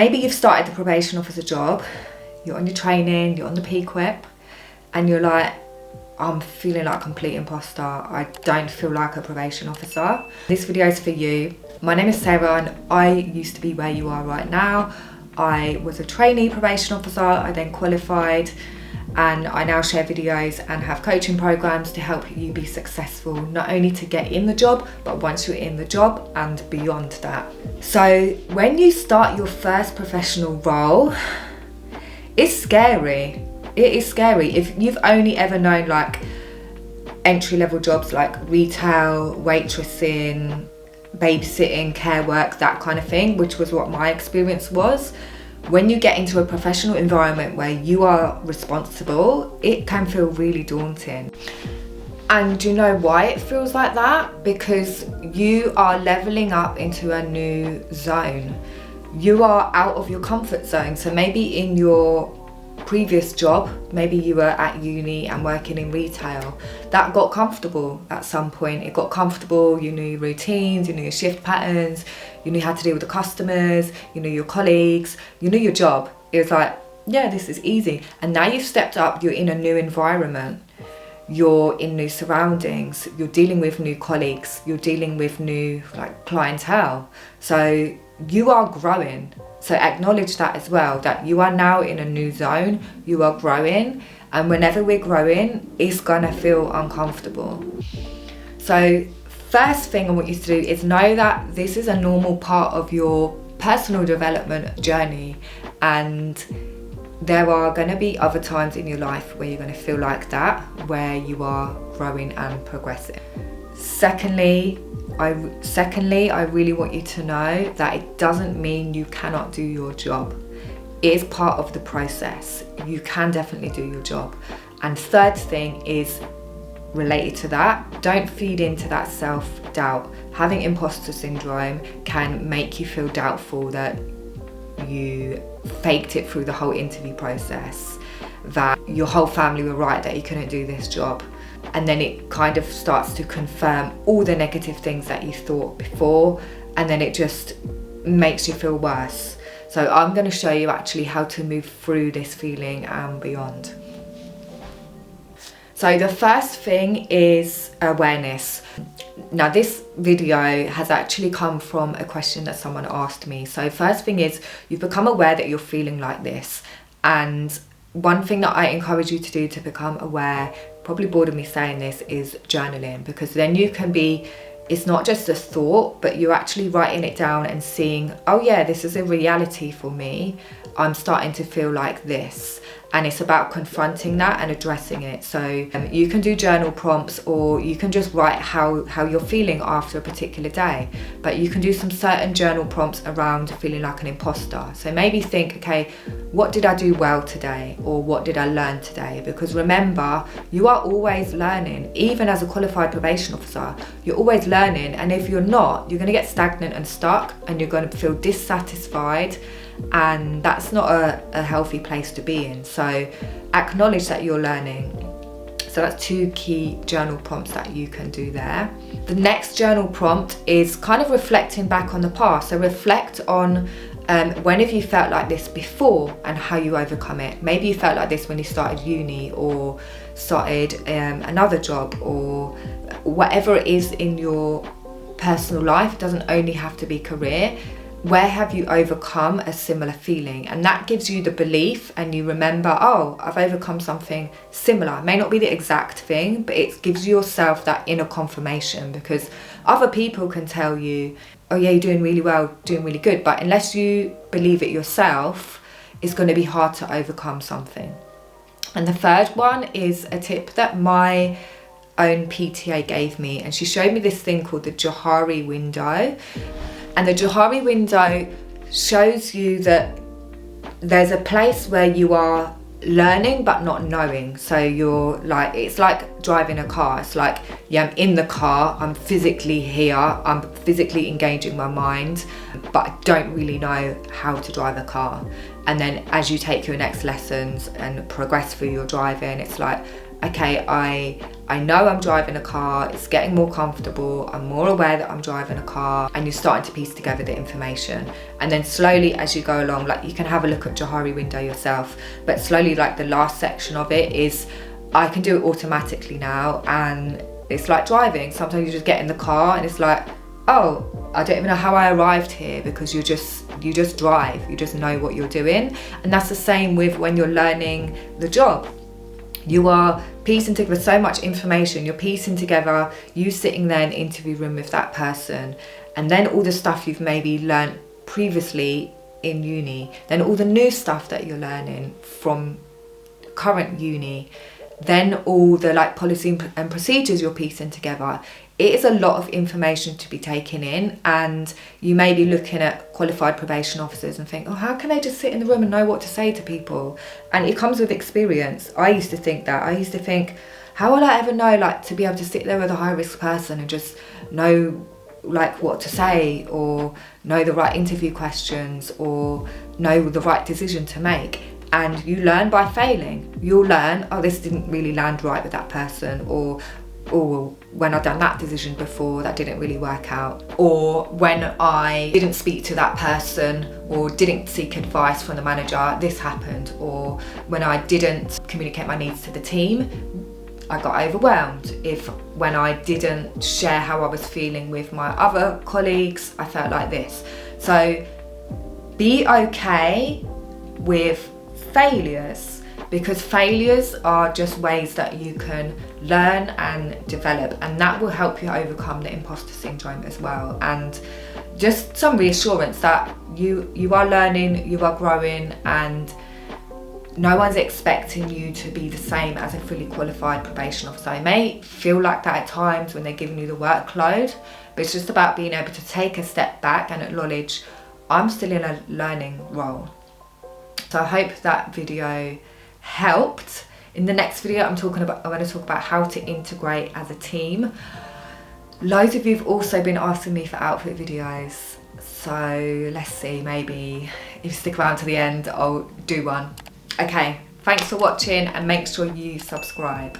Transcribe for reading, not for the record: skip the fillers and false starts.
maybe you've started the probation officer job, you're on your training, you're on the P-Quip, and you're like, I'm feeling like a complete imposter. I don't feel like a probation officer. This video is for you. My name is Sarah and I used to be where you are right now. I was a trainee probation officer, I then qualified, and I now share videos and have coaching programs to help you be successful, not only to get in the job, but once you're in the job and beyond that. So when you start your first professional role, it's scary. It is scary. If you've only ever known like entry-level jobs like retail, waitressing, babysitting, care work, that kind of thing, which was what my experience was, when you get into a professional environment where you are responsible, it can feel really daunting. And do you know why it feels like that? Because you are leveling up into a new zone. You are out of your comfort zone. So maybe in your previous job, maybe you were at uni and working in retail, that got comfortable at some point. It got comfortable, you knew your routines, you knew your shift patterns, you knew how to deal with the customers, you knew your colleagues, you knew your job. It was like, yeah, this is easy. And now you've stepped up, you're in a new environment, you're in new surroundings, you're dealing with new colleagues, you're dealing with new like clientele. So you are growing. So acknowledge that as well, that you are now in a new zone, you are growing, and whenever we're growing, it's gonna feel uncomfortable. So first thing I want you to do is know that this is a normal part of your personal development journey, and there are gonna be other times in your life where you're gonna feel like that, where you are growing and progressing. Secondly, I really want you to know that it doesn't mean you cannot do your job. It is part of the process. You can definitely do your job. And third thing is related to that, don't feed into that self-doubt. Having imposter syndrome can make you feel doubtful that you faked it through the whole interview process, that your whole family were right that you couldn't do this job. And then it kind of starts to confirm all the negative things that you thought before, and then it just makes you feel worse. So I'm going to show you actually how to move through this feeling and beyond. So the first thing is awareness. Now this video has actually come from a question that someone asked me. So first thing is, you've become aware that you're feeling like this, and one thing that I encourage you to do to become aware, probably bored of me saying this, is journaling, because then you can be, it's not just a thought, but you're actually writing it down and seeing, oh yeah, this is a reality for me. I'm starting to feel like this. And it's about confronting that and addressing it. So you can do journal prompts, or you can just write how you're feeling after a particular day. But you can do some certain journal prompts around feeling like an imposter. So maybe think, okay, what did I do well today? Or what did I learn today? Because remember, you are always learning. Even as a qualified probation officer, you're always learning. And if you're not, you're gonna get stagnant and stuck, and you're gonna feel dissatisfied. And that's not a healthy place to be in. So acknowledge that you're learning. So that's two key journal prompts that you can do there. The next journal prompt is kind of reflecting back on the past. So reflect on when have you felt like this before and how you overcome it. Maybe you felt like this when you started uni, or started another job, or whatever it is in your personal life. It doesn't only have to be career. Where have you overcome a similar feeling? And that gives you the belief, and you remember, oh, I've overcome something similar. It may not be the exact thing, but it gives yourself that inner confirmation, because other people can tell you, oh yeah, you're doing really well, doing really good. But unless you believe it yourself, it's going to be hard to overcome something. And the third one is a tip that my own PTA gave me, and she showed me this thing called the Johari Window. And the Johari Window shows you that there's a place where you are learning but not knowing. So you're like, it's like driving a car. It's like, yeah, I'm in the car, I'm physically here, I'm physically engaging my mind, but I don't really know how to drive a car. And then as you take your next lessons and progress through your driving, it's like, okay, I know I'm driving a car, it's getting more comfortable, I'm more aware that I'm driving a car, and you're starting to piece together the information. And then slowly as you go along, like you can have a look at Johari Window yourself, but slowly, like the last section of it is, I can do it automatically now, and it's like driving. Sometimes you just get in the car and it's like, oh, I don't even know how I arrived here, because you just drive, you just know what you're doing. And that's the same with when you're learning the job. You are piecing together so much information, you're piecing together you sitting there in the interview room with that person, and then all the stuff you've maybe learnt previously in uni, then all the new stuff that you're learning from current uni, then all the like policy and procedures you're piecing together. It is a lot of information to be taken in, and you may be looking at qualified probation officers and think, oh, how can they just sit in the room and know what to say to people? And it comes with experience. I used to think that. I used to think, how will I ever know, like, to be able to sit there with a high risk person and just know like what to say, or know the right interview questions, or know the right decision to make. And you learn by failing. You'll learn, oh, this didn't really land right with that person, or when I've done that decision before, that didn't really work out, or when I didn't speak to that person or didn't seek advice from the manager, this happened, or when I didn't communicate my needs to the team, I got overwhelmed. When I didn't share how I was feeling with my other colleagues, I felt like this. So be okay with failures, because failures are just ways that you can learn and develop, and that will help you overcome the imposter syndrome as well. And just some reassurance that you are learning, you are growing, and no one's expecting you to be the same as a fully qualified probation officer. It may feel like that at times when they're giving you the workload, but it's just about being able to take a step back and acknowledge, I'm still in a learning role. So I hope that video helped. In the next video, I'm going to talk about how to integrate as a team. Loads of you have also been asking me for outfit videos, so let's see, maybe if you stick around to the end, I'll do one. Okay, thanks for watching, and make sure you subscribe.